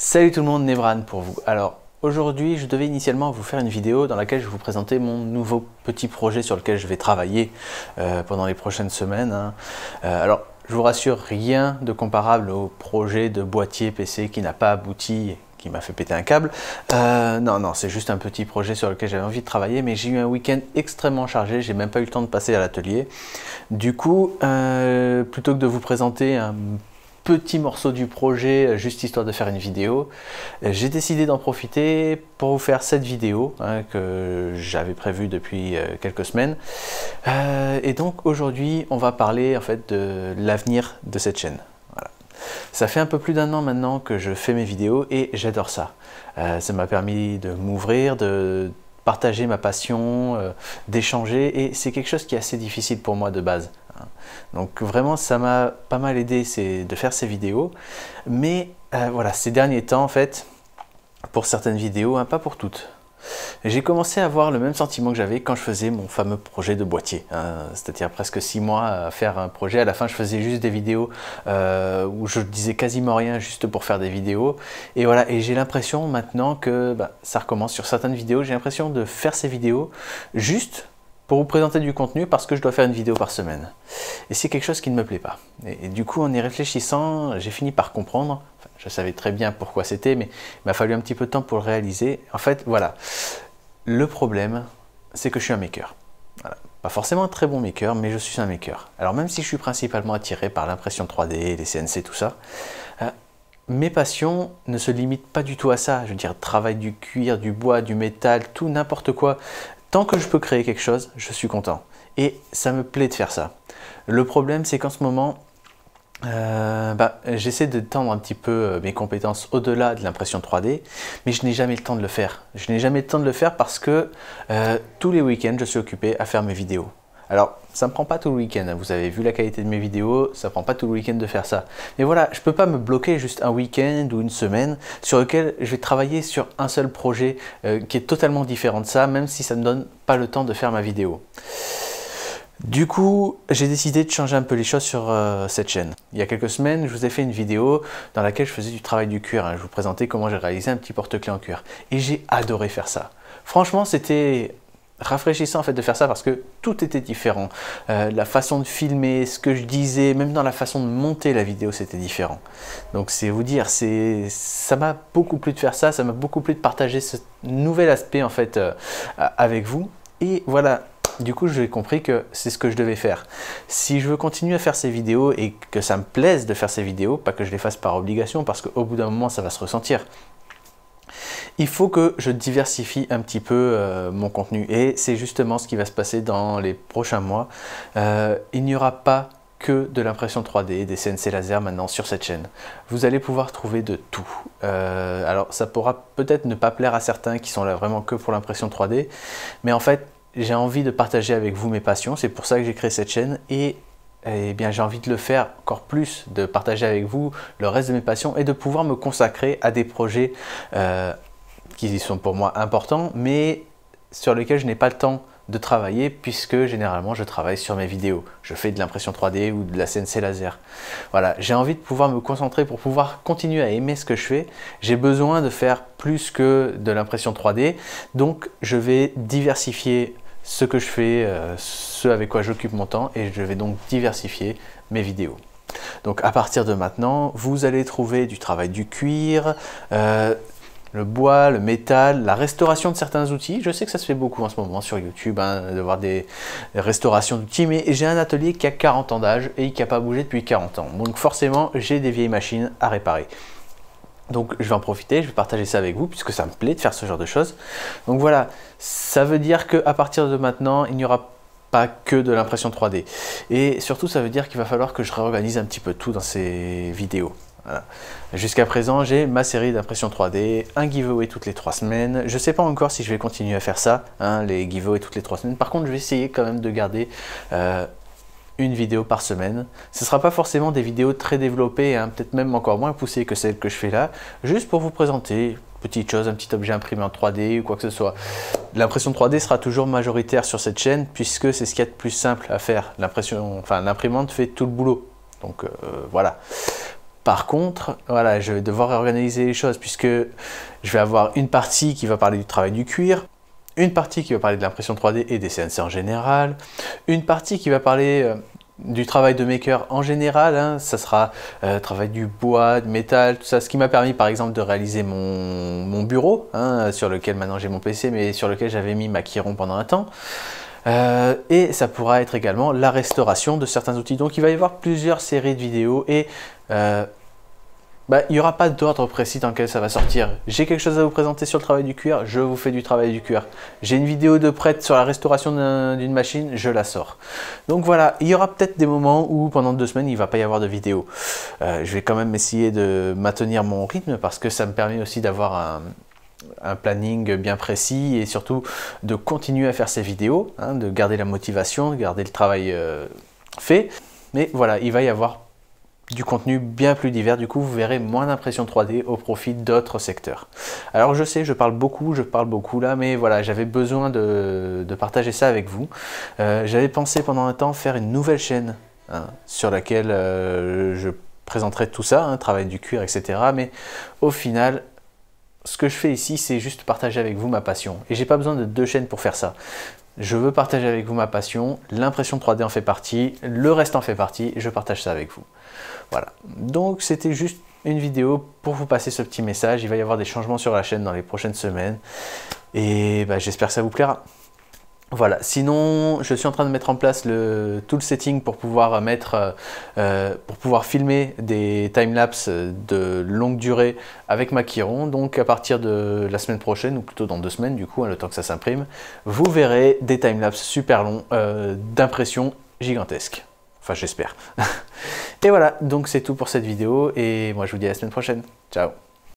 Salut tout le monde, Nebran pour vous. Alors aujourd'hui je devais initialement vous faire une vidéo dans laquelle je vais vous présenter mon nouveau petit projet sur lequel je vais travailler pendant les prochaines semaines. Alors je vous rassure, rien de comparable au projet de boîtier PC qui n'a pas abouti, qui m'a fait péter un câble. Non, c'est juste un petit projet sur lequel j'avais envie de travailler, mais j'ai eu un week-end extrêmement chargé, j'ai même pas eu le temps de passer à l'atelier. Du coup, plutôt que de vous présenter un petit morceau du projet, juste histoire de faire une vidéo, j'ai décidé d'en profiter pour vous faire cette vidéo que j'avais prévue depuis quelques semaines. Et donc aujourd'hui, on va parler en fait de l'avenir de cette chaîne. Voilà. Ça fait un peu plus d'un an maintenant que je fais mes vidéos et j'adore ça. Ça m'a permis de m'ouvrir, de partager ma passion, d'échanger, et c'est quelque chose qui est assez difficile pour moi de base. Donc vraiment ça m'a pas mal aidé de faire ces vidéos, mais voilà, ces derniers temps en fait, pour certaines vidéos, pas pour toutes, j'ai commencé à avoir le même sentiment que j'avais quand je faisais mon fameux projet de boîtier, c'est-à-dire presque 6 mois à faire un projet. À la fin je faisais juste des vidéos où je disais quasiment rien juste pour faire des vidéos, et voilà, et j'ai l'impression maintenant que ça recommence sur certaines vidéos. J'ai l'impression de faire ces vidéos juste pour vous présenter du contenu parce que je dois faire une vidéo par semaine. Et c'est quelque chose qui ne me plaît pas. Et du coup, en y réfléchissant, j'ai fini par comprendre. Enfin, je savais très bien pourquoi c'était, mais il m'a fallu un petit peu de temps pour le réaliser. En fait, voilà. Le problème, c'est que je suis un maker. Voilà. Pas forcément un très bon maker, mais je suis un maker. Alors même si je suis principalement attiré par l'impression 3D, les CNC, tout ça, mes passions ne se limitent pas du tout à ça. Je veux dire, travail du cuir, du bois, du métal, tout, n'importe quoi. Tant que je peux créer quelque chose, je suis content. Et ça me plaît de faire ça. Le problème, c'est qu'en ce moment, j'essaie de tendre un petit peu mes compétences au-delà de l'impression 3D, mais je n'ai jamais le temps de le faire. Je n'ai jamais le temps de le faire parce que tous les week-ends, je suis occupé à faire mes vidéos. Alors, ça ne me prend pas tout le week-end, vous avez vu la qualité de mes vidéos, ça ne prend pas tout le week-end de faire ça. Mais voilà, je ne peux pas me bloquer juste un week-end ou une semaine sur lequel je vais travailler sur un seul projet qui est totalement différent de ça, même si ça ne me donne pas le temps de faire ma vidéo. Du coup, j'ai décidé de changer un peu les choses sur cette chaîne. Il y a quelques semaines, je vous ai fait une vidéo dans laquelle je faisais du travail du cuir. Je vous présentais comment j'ai réalisé un petit porte-clés en cuir. Et j'ai adoré faire ça. Franchement, c'était rafraîchissant en fait de faire ça parce que tout était différent. La façon de filmer, ce que je disais, même dans la façon de monter la vidéo, c'était différent. Donc c'est vous dire, ça m'a beaucoup plu de faire ça, ça m'a beaucoup plu de partager ce nouvel aspect en fait avec vous. Et voilà, du coup j'ai compris que c'est ce que je devais faire. Si je veux continuer à faire ces vidéos et que ça me plaise de faire ces vidéos, pas que je les fasse par obligation parce qu'au bout d'un moment ça va se ressentir, il faut que je diversifie un petit peu mon contenu, et c'est justement ce qui va se passer dans les prochains mois. Il n'y aura pas que de l'impression 3D, des CNC laser maintenant sur cette chaîne. Vous allez pouvoir trouver de tout. Alors ça pourra peut-être ne pas plaire à certains qui sont là vraiment que pour l'impression 3D, mais en fait j'ai envie de partager avec vous mes passions, c'est pour ça que j'ai créé cette chaîne, et bien j'ai envie de le faire encore plus, de partager avec vous le reste de mes passions et de pouvoir me consacrer à des projets qui sont pour moi importants, mais sur lesquels je n'ai pas le temps de travailler puisque généralement je travaille sur mes vidéos. Je fais de l'impression 3D ou de la CNC laser. Voilà, j'ai envie de pouvoir me concentrer pour pouvoir continuer à aimer ce que je fais. J'ai besoin de faire plus que de l'impression 3D, donc je vais diversifier ce que je fais, ce avec quoi j'occupe mon temps, et je vais donc diversifier mes vidéos. Donc à partir de maintenant, vous allez trouver du travail du cuir, le bois, le métal, la restauration de certains outils. Je sais que ça se fait beaucoup en ce moment sur YouTube, de voir des restaurations d'outils, mais j'ai un atelier qui a 40 ans d'âge et qui n'a pas bougé depuis 40 ans. Donc forcément, j'ai des vieilles machines à réparer. Donc je vais en profiter, je vais partager ça avec vous puisque ça me plaît de faire ce genre de choses. Donc voilà, ça veut dire qu'à partir de maintenant, il n'y aura pas que de l'impression 3D. Et surtout, ça veut dire qu'il va falloir que je réorganise un petit peu tout dans ces vidéos. Voilà. Jusqu'à présent, j'ai ma série d'impression 3D, un giveaway toutes les 3 semaines. Je ne sais pas encore si je vais continuer à faire ça, les giveaways toutes les 3 semaines. Par contre, je vais essayer quand même de garder une vidéo par semaine. Ce ne sera pas forcément des vidéos très développées, peut-être même encore moins poussées que celles que je fais là, juste pour vous présenter petite chose, un petit objet imprimé en 3D ou quoi que ce soit. L'impression 3D sera toujours majoritaire sur cette chaîne puisque c'est ce qu'il y a de plus simple à faire. L'imprimante fait tout le boulot. Donc voilà. Par contre, voilà, je vais devoir réorganiser les choses puisque je vais avoir une partie qui va parler du travail du cuir, une partie qui va parler de l'impression 3D et des CNC en général, une partie qui va parler du travail de maker en général, hein, ça sera travail du bois, du métal, tout ça, ce qui m'a permis par exemple de réaliser mon bureau, hein, sur lequel maintenant j'ai mon PC, mais sur lequel j'avais mis ma Chiron pendant un temps. Et ça pourra être également la restauration de certains outils. Donc il va y avoir plusieurs séries de vidéos et il n'y aura pas d'ordre précis dans lequel ça va sortir. J'ai quelque chose à vous présenter sur le travail du cuir, je vous fais du travail du cuir. J'ai une vidéo de prête sur la restauration d'une machine, je la sors. Donc voilà, il y aura peut-être des moments où pendant 2 semaines, il ne va pas y avoir de vidéo. Je vais quand même essayer de maintenir mon rythme parce que ça me permet aussi d'avoir un planning bien précis et surtout de continuer à faire ces vidéos, hein, de garder la motivation, de garder le travail fait. Mais voilà, il va y avoir du contenu bien plus divers, du coup vous verrez moins d'impression 3D au profit d'autres secteurs. Alors je sais, je parle beaucoup là, mais voilà, j'avais besoin de partager ça avec vous. J'avais pensé pendant un temps faire une nouvelle chaîne, hein, sur laquelle je présenterai tout ça, hein, travail du cuir, etc. Mais au final, ce que je fais ici, c'est juste partager avec vous ma passion. Et j'ai pas besoin de 2 chaînes pour faire ça. Je veux partager avec vous ma passion, l'impression 3D en fait partie, le reste en fait partie, je partage ça avec vous. Voilà, donc c'était juste une vidéo pour vous passer ce petit message. Il va y avoir des changements sur la chaîne dans les prochaines semaines et j'espère que ça vous plaira. Voilà, sinon je suis en train de mettre en place tout le setting pour pouvoir filmer des timelapses de longue durée avec ma Chiron. Donc à partir de la semaine prochaine, ou plutôt dans 2 semaines du coup, hein, le temps que ça s'imprime, vous verrez des timelapses super longs d'impression gigantesque. Enfin j'espère. Et voilà, donc c'est tout pour cette vidéo et moi je vous dis à la semaine prochaine. Ciao.